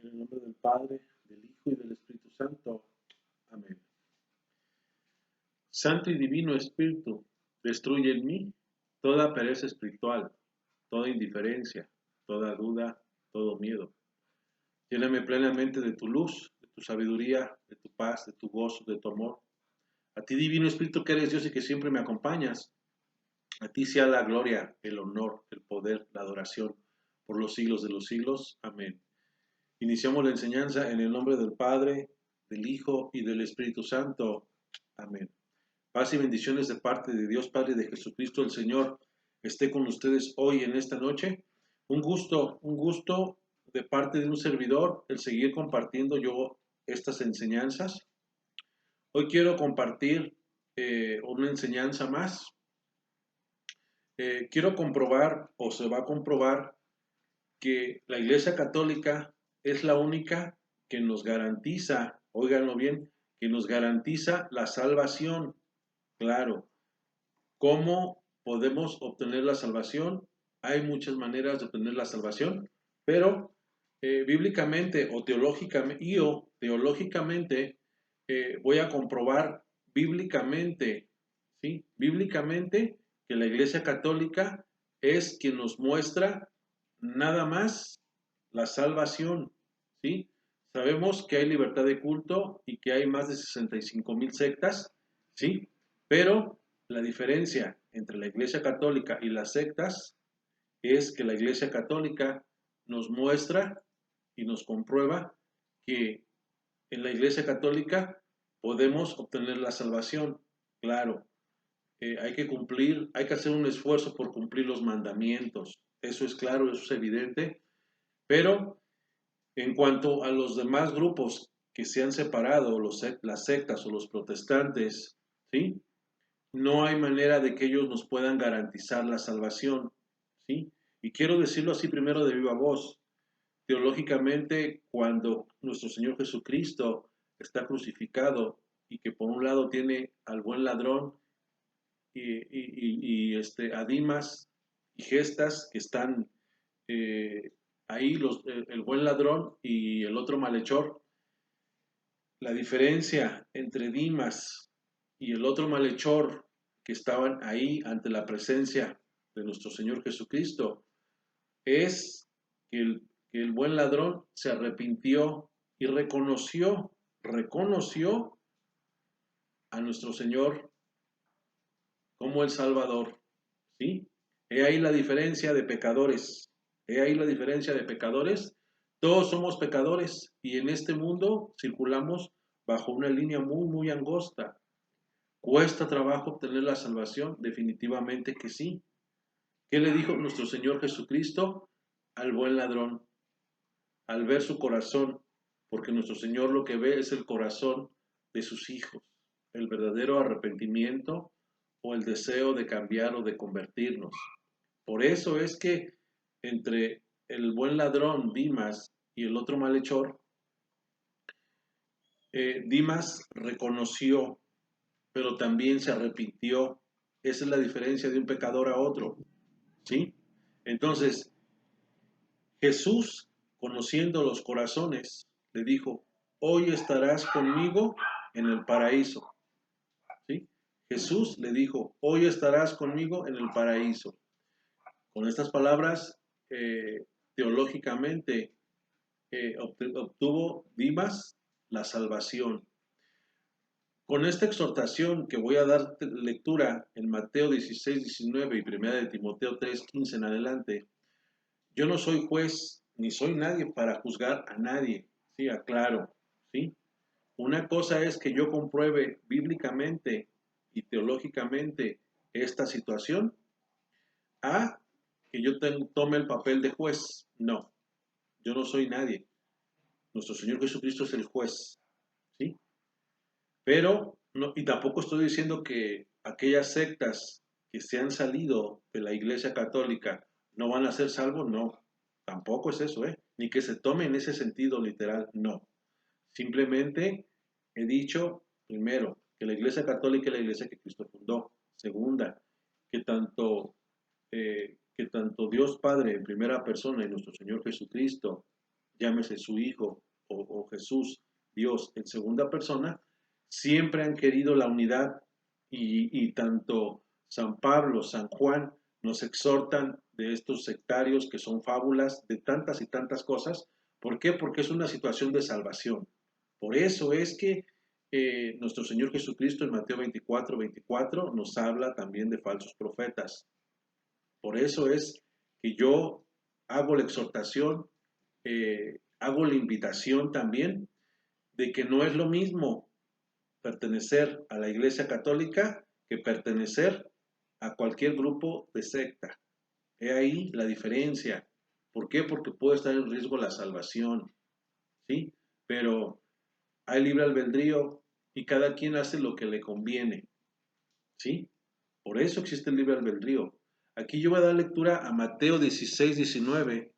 En el nombre del Padre, del Hijo y del Espíritu Santo. Amén. Santo y Divino Espíritu, destruye en mí toda pereza espiritual, toda indiferencia, toda duda, todo miedo. Lléname plenamente de tu luz, de tu sabiduría, de tu paz, de tu gozo, de tu amor. A ti, Divino Espíritu, que eres Dios y que siempre me acompañas, a ti sea la gloria, el honor, el poder, la adoración, por los siglos de los siglos. Amén. Iniciamos la enseñanza en el nombre del Padre, del Hijo y del Espíritu Santo. Amén. Paz y bendiciones de parte de Dios Padre y de Jesucristo el Señor esté con ustedes hoy en esta noche. Un gusto de parte de un servidor el seguir compartiendo yo estas enseñanzas. Hoy quiero compartir una enseñanza más. Quiero comprobar, o se va a comprobar, que la Iglesia Católica es la única que nos garantiza, óiganlo bien, que nos garantiza la salvación. Claro, ¿cómo podemos obtener la salvación? Hay muchas maneras de obtener la salvación, pero bíblicamente o teológicamente voy a comprobar bíblicamente, ¿sí? Bíblicamente que la Iglesia Católica es quien nos muestra nada más la salvación, ¿sí? Sabemos que hay libertad de culto y que hay más de 65,000 sectas, ¿sí? Pero la diferencia entre la Iglesia Católica y las sectas es que la Iglesia Católica nos muestra y nos comprueba que en la Iglesia Católica podemos obtener la salvación. Claro, hay que hacer un esfuerzo por cumplir los mandamientos. Eso es claro, eso es evidente. Pero en cuanto a los demás grupos que se han separado, las sectas o los protestantes, ¿sí? No hay manera de que ellos nos puedan garantizar la salvación, ¿sí? Y quiero decirlo así primero de viva voz. Teológicamente, cuando nuestro Señor Jesucristo está crucificado y que por un lado tiene al buen ladrón a Dimas y Gestas que están ahí, el buen ladrón y el otro malhechor, la diferencia entre Dimas y el otro malhechor que estaban ahí ante la presencia de nuestro Señor Jesucristo es que el buen ladrón se arrepintió y reconoció a nuestro Señor como el Salvador, ¿sí? He ahí la diferencia de pecadores, he ahí la diferencia de pecadores. Todos somos pecadores y en este mundo circulamos bajo una línea muy, muy angosta. ¿Cuesta trabajo obtener la salvación? Definitivamente que sí. ¿Qué le dijo nuestro Señor Jesucristo al buen ladrón? Al ver su corazón, porque nuestro Señor lo que ve es el corazón de sus hijos, el verdadero arrepentimiento o el deseo de cambiar o de convertirnos. Por eso es que entre el buen ladrón Dimas y el otro malhechor, Dimas reconoció, pero también se arrepintió. Esa es la diferencia de un pecador a otro, ¿sí? Entonces, Jesús, conociendo los corazones, le dijo, hoy estarás conmigo en el paraíso, ¿sí? Jesús le dijo, hoy estarás conmigo en el paraíso. Con estas palabras, teológicamente, obtuvo Dimas la salvación. Con esta exhortación que voy a dar lectura en Mateo 16, 19 y 1 de Timoteo 3, 15 en adelante, yo no soy juez ni soy nadie para juzgar a nadie, sí, aclaro, ¿sí? Una cosa es que yo compruebe bíblicamente y teológicamente esta situación, a que yo tome el papel de juez. No, yo no soy nadie. Nuestro Señor Jesucristo es el juez, ¿sí? Pero, no, y tampoco estoy diciendo que aquellas sectas que se han salido de la Iglesia Católica no van a ser salvos, no. Tampoco es eso, ¿eh? Ni que se tome en ese sentido literal, no. Simplemente he dicho, primero, que la Iglesia Católica es la Iglesia que Cristo fundó. Segunda, que tanto Dios Padre en primera persona y nuestro Señor Jesucristo llámese su Hijo o Jesús, Dios en segunda persona, siempre han querido la unidad y tanto San Pablo, San Juan nos exhortan de estos sectarios que son fábulas, de tantas y tantas cosas. ¿Por qué? Porque es una situación de salvación. Por eso es que nuestro Señor Jesucristo en Mateo 24:24 nos habla también de falsos profetas. Por eso es que yo hago la exhortación, hago la invitación también de que no es lo mismo pertenecer a la Iglesia Católica que pertenecer a cualquier grupo de secta. He ahí la diferencia. ¿Por qué? Porque puede estar en riesgo la salvación, ¿sí? Pero hay libre albedrío y cada quien hace lo que le conviene, ¿sí? Por eso existe el libre albedrío. Aquí yo voy a dar lectura a Mateo 16:19,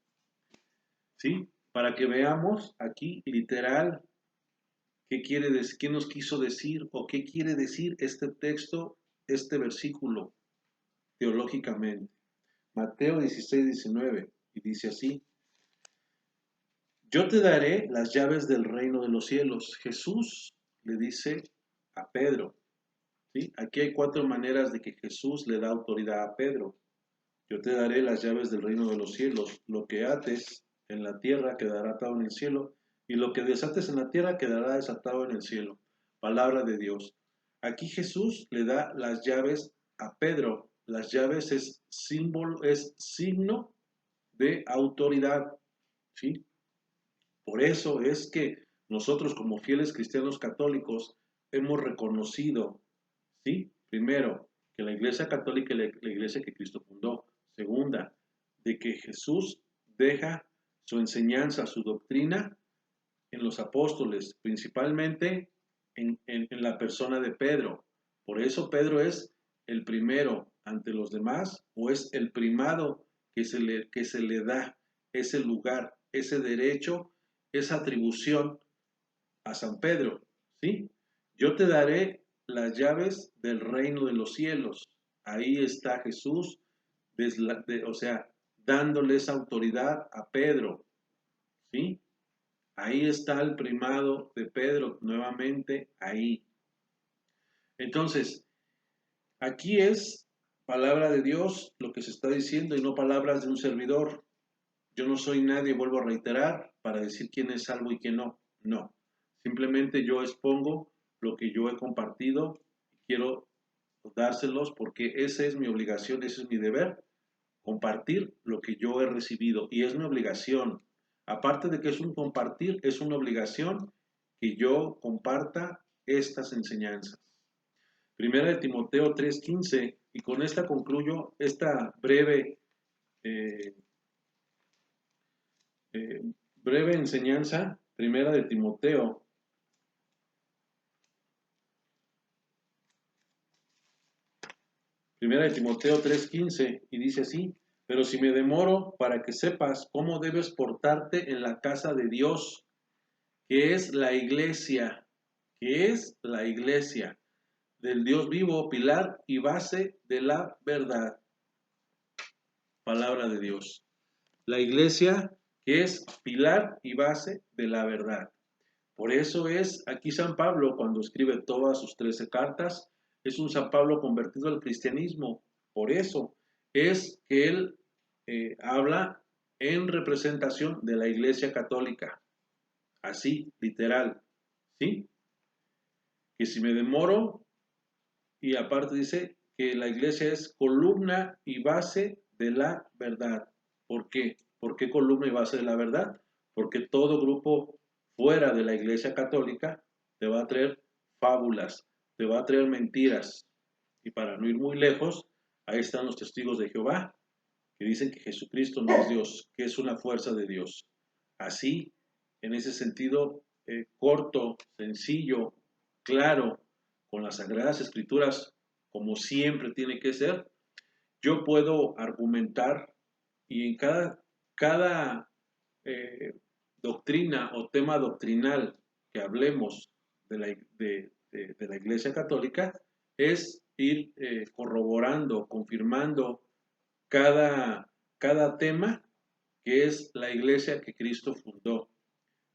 ¿sí? Para que veamos aquí literal qué quiere decir, qué nos quiso decir o qué quiere decir este texto, este versículo teológicamente. Mateo 16:19 y dice así: yo te daré las llaves del reino de los cielos. Jesús le dice a Pedro, ¿sí? Aquí hay 4 maneras de que Jesús le da autoridad a Pedro. Yo te daré las llaves del reino de los cielos. Lo que ates en la tierra quedará atado en el cielo, y lo que desates en la tierra quedará desatado en el cielo. Palabra de Dios. Aquí Jesús le da las llaves a Pedro. Las llaves es símbolo, es signo de autoridad, ¿sí? Por eso es que nosotros como fieles cristianos católicos hemos reconocido, ¿sí? Primero, que la Iglesia Católica es la iglesia que Cristo fundó. Segunda, de que Jesús deja su enseñanza, su doctrina en los apóstoles, principalmente en la persona de Pedro. Por eso Pedro es el primero ante los demás, o es el primado que se le da ese lugar, ese derecho, esa atribución a San Pedro, ¿sí? Yo te daré las llaves del reino de los cielos. Ahí está Jesús, o sea, dándole esa autoridad a Pedro, ¿sí? Ahí está el primado de Pedro, nuevamente ahí. Entonces, aquí es palabra de Dios lo que se está diciendo y no palabras de un servidor. Yo no soy nadie, vuelvo a reiterar, para decir quién es salvo y quién no. No. Simplemente yo expongo lo que yo he compartido y quiero dárselos porque esa es mi obligación, ese es mi deber, compartir lo que yo he recibido y es mi obligación. Aparte de que es un compartir, es una obligación que yo comparta estas enseñanzas. Primera de Timoteo 3:15, y con esta concluyo esta eh, eh, breve enseñanza. Primera de Timoteo. Primera de Timoteo 3:15, y dice así: pero si me demoro para que sepas cómo debes portarte en la casa de Dios, que es la iglesia, que es la iglesia del Dios vivo, pilar y base de la verdad. Palabra de Dios. La iglesia que es pilar y base de la verdad. Por eso es aquí San Pablo, cuando escribe todas sus 13 cartas, es un San Pablo convertido al cristianismo. Por eso es que él habla en representación de la Iglesia Católica. Así, literal. ¿Sí? Que si me demoro, y aparte dice que la Iglesia es columna y base de la verdad. ¿Por qué? ¿Por qué columna y base de la verdad? Porque todo grupo fuera de la Iglesia Católica te va a traer fábulas, te va a traer mentiras. Y para no ir muy lejos, ahí están los testigos de Jehová, que dicen que Jesucristo no es Dios, que es una fuerza de Dios. Así, en ese sentido, corto, sencillo, claro, con las Sagradas Escrituras, como siempre tiene que ser, yo puedo argumentar y en cada doctrina o tema doctrinal que hablemos de la Iglesia Católica es ir corroborando, confirmando cada tema que es la iglesia que Cristo fundó,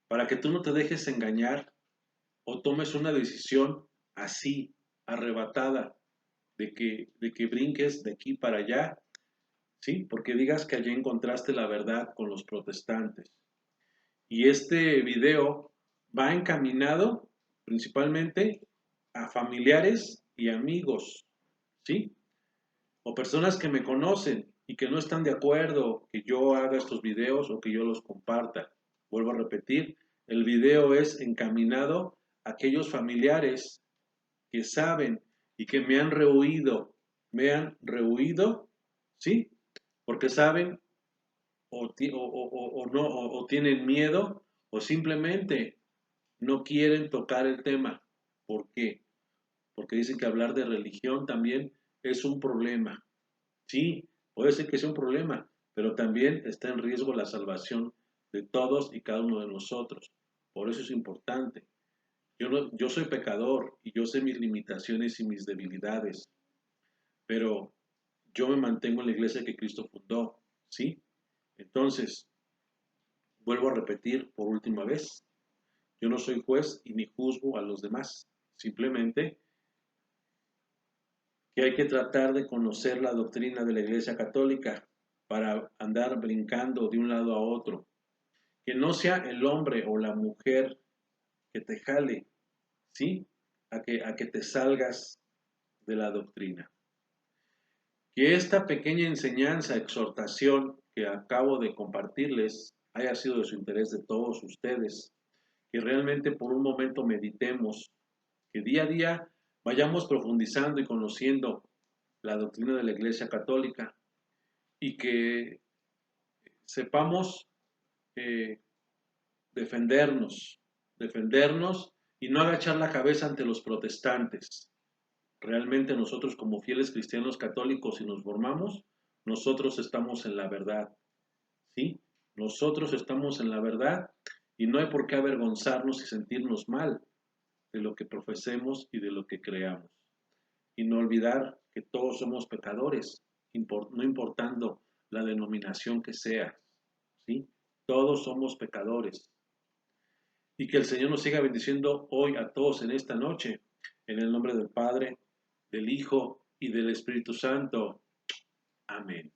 para que tú no te dejes engañar o tomes una decisión así, arrebatada, de que brinques de aquí para allá, ¿sí? Porque digas que allí encontraste la verdad con los protestantes. Y este video va encaminado principalmente a familiares y amigos, ¿sí? O personas que me conocen y que no están de acuerdo que yo haga estos videos o que yo los comparta. Vuelvo a repetir, el video es encaminado a aquellos familiares que saben y que me han rehuido, ¿sí? Porque saben o no, o tienen miedo o simplemente no quieren tocar el tema. ¿Por qué? Porque dicen que hablar de religión también es un problema. Sí, puede ser que sea un problema, pero también está en riesgo la salvación de todos y cada uno de nosotros. Por eso es importante. Yo soy pecador y yo sé mis limitaciones y mis debilidades, pero yo me mantengo en la iglesia que Cristo fundó, ¿sí? Entonces, vuelvo a repetir por última vez, yo no soy juez y ni juzgo a los demás, simplemente que hay que tratar de conocer la doctrina de la Iglesia Católica para andar brincando de un lado a otro. Que no sea el hombre o la mujer que te jale, ¿sí? A que te salgas de la doctrina. Que esta pequeña enseñanza, exhortación que acabo de compartirles haya sido de su interés de todos ustedes. Que realmente por un momento meditemos, que día a día vayamos profundizando y conociendo la doctrina de la Iglesia Católica y que sepamos eh, defendernos y no agachar la cabeza ante los protestantes. Realmente nosotros como fieles cristianos católicos, si nos formamos, nosotros estamos en la verdad, ¿sí? Nosotros estamos en la verdad y no hay por qué avergonzarnos y sentirnos mal de lo que profesemos y de lo que creamos. Y no olvidar que todos somos pecadores, no importando la denominación que sea, ¿sí? Todos somos pecadores. Y que el Señor nos siga bendiciendo hoy a todos en esta noche, en el nombre del Padre, del Hijo y del Espíritu Santo. Amén.